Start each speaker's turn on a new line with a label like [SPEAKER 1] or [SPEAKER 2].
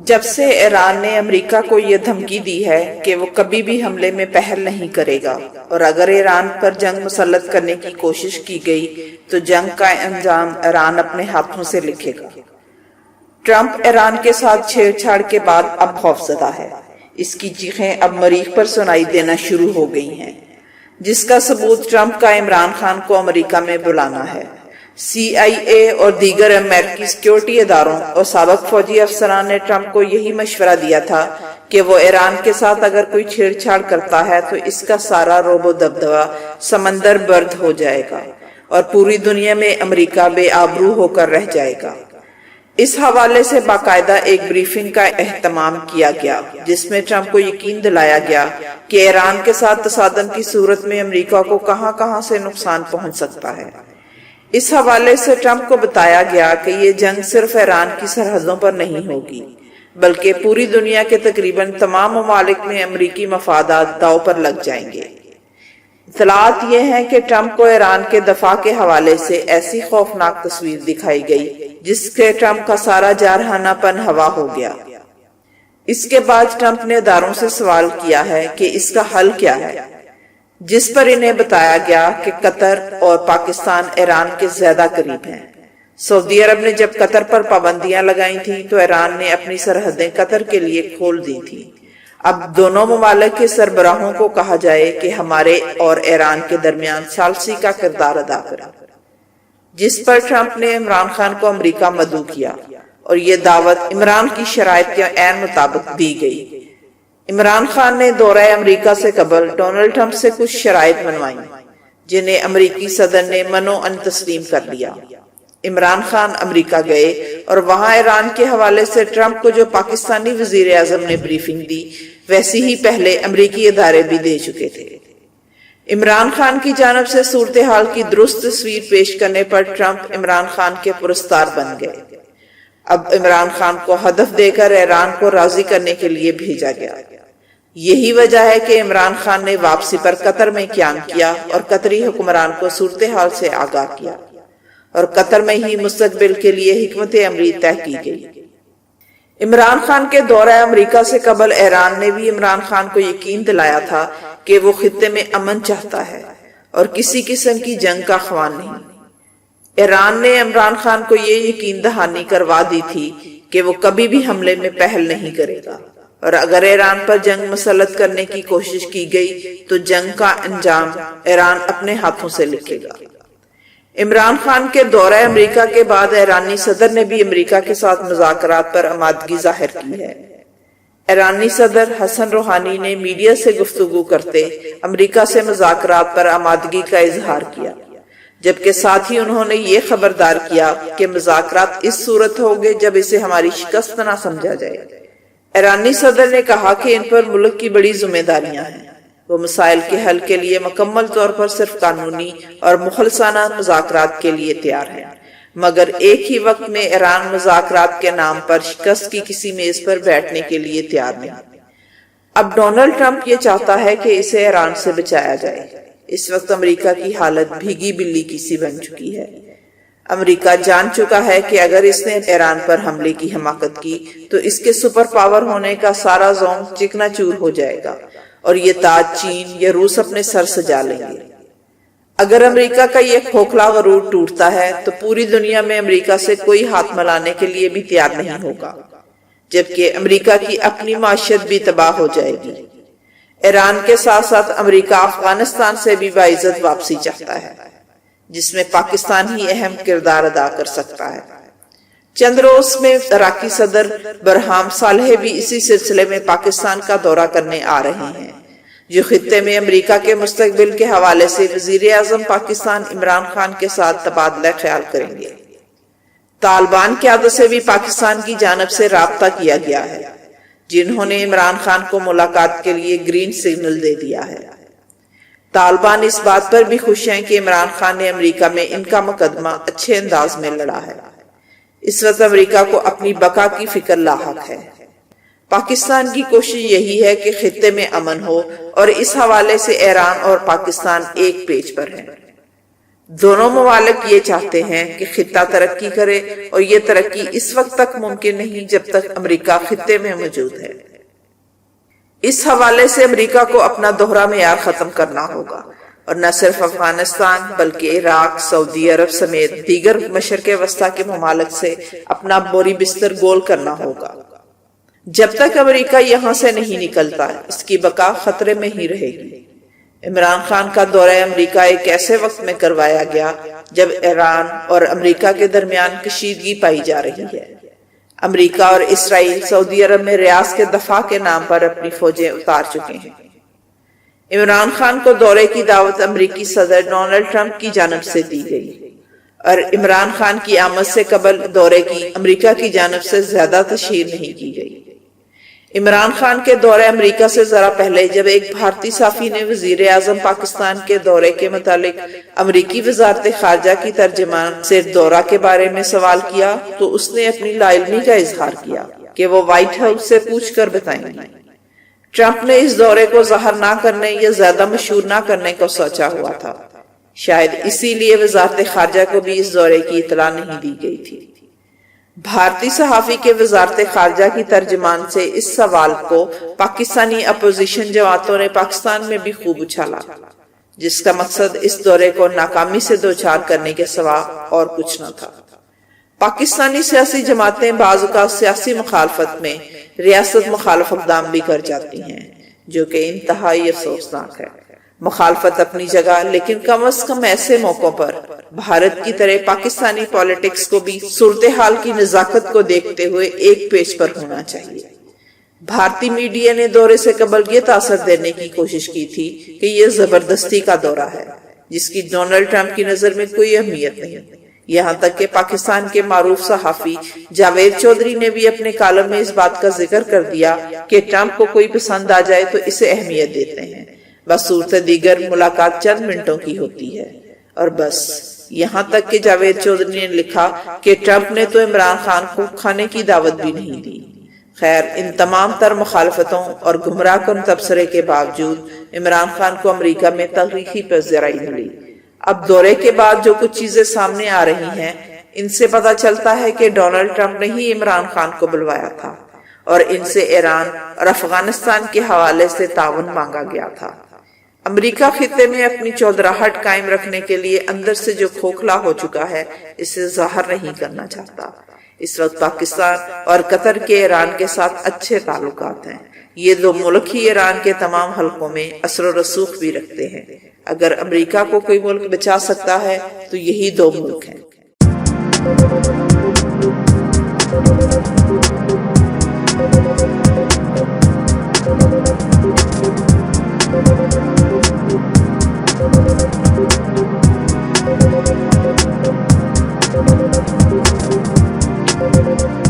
[SPEAKER 1] جب سے ایران نے امریکہ کو یہ دھمکی دی ہے کہ وہ کبھی بھی حملے میں پہل نہیں کرے گا اور اگر ایران پر جنگ مسلط کرنے کی کوشش کی گئی تو جنگ کا انجام ایران اپنے ہاتھوں سے لکھے گا۔ ٹرمپ ایران کے ساتھ چھیڑ چھاڑ کے بعد اب خوفزدہ ہے۔ اس کی چیخیں اب مریخ پر سنائی دینا شروع ہو گئی ہیں، جس کا ثبوت ٹرمپ کا عمران خان کو امریکہ میں بلانا ہے۔ CIA اور دیگر امریکی سیکیورٹی اداروں اور سابق فوجی افسران نے ٹرمپ کو یہی مشورہ دیا تھا کہ وہ ایران کے ساتھ اگر کوئی چھیڑ چھاڑ کرتا ہے تو اس کا سارا روب و دبدبہ سمندر برد ہو جائے گا اور پوری دنیا میں امریکہ بے آبرو ہو کر رہ جائے گا۔ اس حوالے سے باقاعدہ ایک بریفنگ کا اہتمام کیا گیا جس میں ٹرمپ کو یقین دلایا گیا کہ ایران کے ساتھ تصادم کی صورت میں امریکہ کو کہاں کہاں سے نقصان پہنچ سکتا ہے۔ اس حوالے سے ٹرمپ کو بتایا گیا کہ یہ جنگ صرف ایران کی سرحدوں پر نہیں ہوگی بلکہ پوری دنیا کے تقریباً تمام ممالک میں امریکی مفادات داؤ پر لگ جائیں گے۔ اطلاعات یہ ہیں کہ ٹرمپ کو ایران کے دفاع کے حوالے سے ایسی خوفناک تصویر دکھائی گئی جس سے ٹرمپ کا سارا جارحانہ پن ہوا ہو گیا۔ اس کے بعد ٹرمپ نے اداروں سے سوال کیا ہے کہ اس کا حل کیا ہے، جس پر انہیں بتایا گیا کہ قطر اور پاکستان ایران کے زیادہ قریب ہیں۔ سعودی عرب نے جب قطر پر پابندیاں لگائی تھیں تو ایران نے اپنی سرحدیں قطر کے لیے کھول دی تھیں۔ اب دونوں ممالک کے سربراہوں کو کہا جائے کہ ہمارے اور ایران کے درمیان ثالثی کا کردار ادا کریں، جس پر ٹرمپ نے عمران خان کو امریکہ مدعو کیا اور یہ دعوت عمران کی شرائط کے عین مطابق دی گئی۔ عمران خان نے دورہ امریکہ سے قبل ڈونلڈ ٹرمپ سے کچھ شرائط منوائیں جنہیں امریکی صدر نے منو ان تسلیم کر لیا۔ عمران خان امریکہ گئے اور وہاں ایران کے حوالے سے ٹرمپ کو جو پاکستانی وزیر اعظم نے بریفنگ دی ویسی ہی پہلے امریکی ادارے بھی دے چکے تھے۔ عمران خان کی جانب سے صورتحال کی درست تصویر پیش کرنے پر ٹرمپ عمران خان کے پرستار بن گئے۔ اب عمران خان کو ہدف دے کر ایران کو راضی کرنے کے لیے بھیجا گیا۔ یہی وجہ ہے کہ عمران خان نے واپسی پر قطر میں قیام کیا اور قطری حکمران کو صورتحال سے آگاہ کیا اور قطر میں ہی مستقبل کے لیے حکمت عملی طے کی گئی۔ عمران خان کے دورہ امریکہ سے قبل ایران نے بھی عمران خان کو یقین دلایا تھا کہ وہ خطے میں امن چاہتا ہے اور کسی قسم کی جنگ کا خواہاں نہیں۔ ایران نے عمران خان کو یہ یقین دہانی کروا دی تھی کہ وہ کبھی بھی حملے میں پہل نہیں کرے گا اور اگر ایران پر جنگ مسلط کرنے کی کوشش کی گئی تو جنگ کا انجام ایران اپنے ہاتھوں سے لکھے گا۔ عمران خان کے دورہ امریکہ کے بعد ایرانی صدر نے بھی امریکہ کے ساتھ مذاکرات پر آمادگی ظاہر کی ہے۔ ایرانی صدر حسن روحانی نے میڈیا سے گفتگو کرتے امریکہ سے مذاکرات پر آمادگی کا اظہار کیا، جبکہ ساتھ ہی انہوں نے یہ خبردار کیا کہ مذاکرات اس صورت ہوگے جب اسے ہماری شکست نہ سمجھا جائے۔ ایرانی صدر نے کہا کہ ان پر ملک کی بڑی ذمہ داریاں ہیں، وہ مسائل کے حل کے لیے مکمل طور پر صرف قانونی اور مخلصانہ مذاکرات کے لیے تیار ہیں، مگر ایک ہی وقت میں ایران مذاکرات کے نام پر شکست کی کسی میز پر بیٹھنے کے لیے تیار نہیں۔ اب ڈونلڈ ٹرمپ یہ چاہتا ہے کہ اسے ایران سے بچایا جائے۔ اس وقت امریکہ کی حالت بھیگی بلی کی سی بن چکی ہے۔ امریکہ جان چکا ہے کہ اگر اس نے ایران پر حملے کی حماقت کی تو اس کے سپر پاور ہونے کا سارا زوم چکنا چور ہو جائے گا اور یہ تاج چین یا روس اپنے سر سجا لیں گے۔ اگر امریکہ کا یہ کھوکھلا غرور ٹوٹتا ہے تو پوری دنیا میں امریکہ سے کوئی ہاتھ ملانے کے لیے بھی تیار نہیں ہوگا، جبکہ امریکہ کی اپنی معیشت بھی تباہ ہو جائے گی۔ ایران کے ساتھ ساتھ امریکہ افغانستان سے بھی باعزت واپسی چاہتا ہے، جس میں پاکستان ہی اہم کردار ادا کر سکتا ہے۔ چند روز میں عراقی صدر برہام صالح بھی اسی سلسلے میں پاکستان کا دورہ کرنے آ رہے ہیں، جو خطے میں امریکہ کے مستقبل کے حوالے سے وزیر اعظم پاکستان عمران خان کے ساتھ تبادلہ خیال کریں گے۔ طالبان قیادت سے بھی پاکستان کی جانب سے رابطہ کیا گیا ہے، جنہوں نے عمران خان کو ملاقات کے لیے گرین سگنل دے دیا ہے۔ طالبان اس بات پر بھی خوش ہیں کہ عمران خان نے امریکہ میں ان کا مقدمہ اچھے انداز میں لڑا ہے۔ اس وقت امریکہ کو اپنی بقا کی فکر لاحق ہے۔ پاکستان کی کوشش یہی ہے کہ خطے میں امن ہو اور اس حوالے سے ایران اور پاکستان ایک پیج پر ہیں۔ دونوں ممالک یہ چاہتے ہیں کہ خطہ ترقی کرے اور یہ ترقی اس وقت تک ممکن نہیں جب تک امریکہ خطے میں موجود ہے۔ اس حوالے سے امریکہ کو اپنا دوہرا معیار ختم کرنا ہوگا اور نہ صرف افغانستان بلکہ عراق، سعودی عرب سمیت دیگر مشرق وسطیٰ کے ممالک سے اپنا بوری بستر گول کرنا ہوگا۔ جب تک امریکہ یہاں سے نہیں نکلتا اس کی بقا خطرے میں ہی رہے گی۔ عمران خان کا دورہ امریکہ ایک ایسے وقت میں کروایا گیا جب ایران اور امریکہ کے درمیان کشیدگی پائی جا رہی ہے۔ امریکہ اور اسرائیل سعودی عرب میں ریاض کے دفاع کے نام پر اپنی فوجیں اتار چکے ہیں۔ عمران خان کو دورے کی دعوت امریکی صدر ڈونلڈ ٹرمپ کی جانب سے دی گئی اور عمران خان کی آمد سے قبل دورے کی امریکہ کی جانب سے زیادہ تشہیر نہیں کی گئی۔ عمران خان کے دورے امریکہ سے ذرا پہلے جب ایک بھارتی صحافی نے وزیر اعظم پاکستان کے دورے کے متعلق امریکی وزارت خارجہ کی ترجمان سے دورہ کے بارے میں سوال کیا تو اس نے اپنی لا علمی کا اظہار کیا کہ وہ وائٹ ہاؤس سے پوچھ کر بتائیں گے۔ ٹرمپ نے اس دورے کو ظاہر نہ کرنے یا زیادہ مشہور نہ کرنے کو سوچا ہوا تھا، شاید اسی لیے وزارت خارجہ کو بھی اس دورے کی اطلاع نہیں دی گئی تھی۔ بھارتی صحافی کے وزارت خارجہ کی ترجمان سے اس سوال کو پاکستانی اپوزیشن جماعتوں نے پاکستان میں بھی خوب اچھالا، جس کا مقصد اس دورے کو ناکامی سے دوچار کرنے کے سوا اور کچھ نہ تھا۔ پاکستانی سیاسی جماعتیں بعض اوقات سیاسی مخالفت میں ریاست مخالف اقدام بھی کر جاتی ہیں، جو کہ انتہائی افسوسناک ہے۔ مخالفت اپنی جگہ، لیکن کم از کم ایسے موقعوں پر بھارت کی طرح پاکستانی پالیٹکس کو بھی صورتحال کی نزاکت کو دیکھتے ہوئے ایک پیج پر ہونا چاہیے۔ بھارتی میڈیا نے دورے سے قبل یہ تاثر دینے کی کوشش کی تھی کہ یہ زبردستی کا دورہ ہے جس کی ڈونلڈ ٹرمپ کی نظر میں کوئی اہمیت نہیں، یہاں تک کہ پاکستان کے معروف صحافی جاوید چودھری نے بھی اپنے کالم میں اس بات کا ذکر کر دیا کہ ٹرمپ کو کوئی پسند آ جائے تو اسے اہمیت دیتے ہیں، بس صورت دیگر ملاقات چند منٹوں کی ہوتی ہے، اور بس یہاں تک کہ جاوید چودھری نے لکھا کہ ٹرمپ نے تو عمران خان کو کھانے کی دعوت بھی نہیں دی۔ خیر، ان تمام تر مخالفتوں اور گمراہ کن تبصرے کے باوجود عمران خان کو امریکہ میں تاریخی پذیرائی ملی۔ اب دورے کے بعد جو کچھ چیزیں سامنے آ رہی ہیں ان سے پتہ چلتا ہے کہ ڈونلڈ ٹرمپ نے ہی عمران خان کو بلوایا تھا اور ان سے ایران اور افغانستان کے حوالے سے تعاون مانگا گیا تھا۔ امریکہ خطے میں اپنی چودراہٹ قائم رکھنے کے لیے اندر سے جو کھوکھلا ہو چکا ہے اسے ظاہر نہیں کرنا چاہتا۔ اس وقت پاکستان اور قطر کے ایران کے ساتھ اچھے تعلقات ہیں۔ یہ دو ملک ہی ایران کے تمام حلقوں میں اثر و رسوخ بھی رکھتے ہیں۔ اگر امریکہ کو کوئی ملک بچا سکتا ہے تو یہی دو ملک ہیں۔
[SPEAKER 2] Thank you.